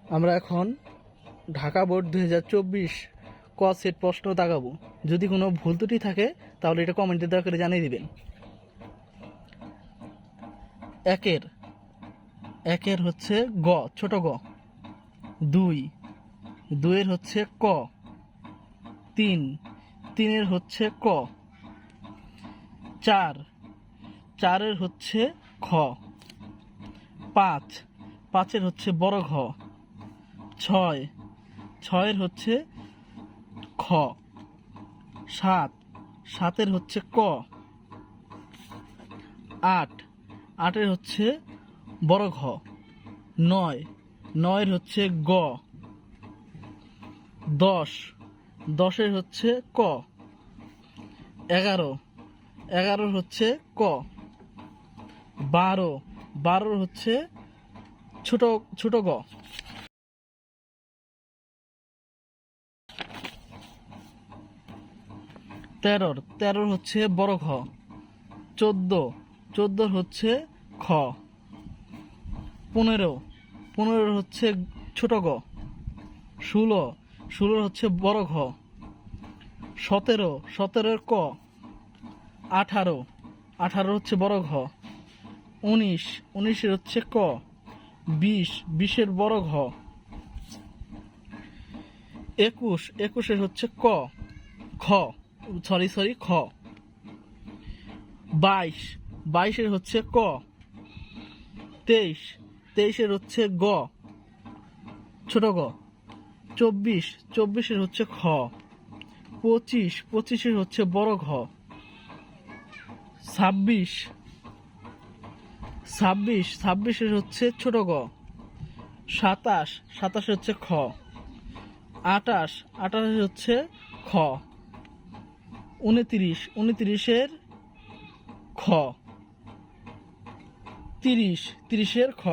আমরা এখন ঢাকা বোর্ড 2024 ক সেট প্রশ্ন দাগাবো। যদি কোনো ভুল ত্রুটি থাকে তাহলে এটা কমেন্টে দয়া করে জানিয়ে দিবেন। একের হচ্ছে গ, ছোট গ। দুইয়ের হচ্ছে ক। তিনের হচ্ছে ক। চারের হচ্ছে খ। পাঁচের হচ্ছে বড় ঘ। ছয়ের হচ্ছে খ। সাতের হচ্ছে ক। আটের হচ্ছে বড় ঘ। নয়ের হচ্ছে গ। দশের হচ্ছে ক। এগারোর হচ্ছে ক। বারোর হচ্ছে ছোট গ। তেরোর হচ্ছে বড় ঘ। চোদ্দোর হচ্ছে খ। পনেরোর হচ্ছে ছোট গ। ষোলোর হচ্ছে বড় ঘ। সতেরোর ক। আঠারো হচ্ছে বড় ঘ। উনিশের হচ্ছে ক। বিশের বড় ঘ। একুশের হচ্ছে খ। খ। বাইশের হচ্ছে ক। তেইশের হচ্ছে গ, ছোট গ। চব্বিশের হচ্ছে খ। পঁচিশের হচ্ছে বড় ঘ। ছাব্বিশের হচ্ছে ছোট গ। সাতাশের হচ্ছে খ। আটাশের হচ্ছে খ। 29এর খ। 30এর খ।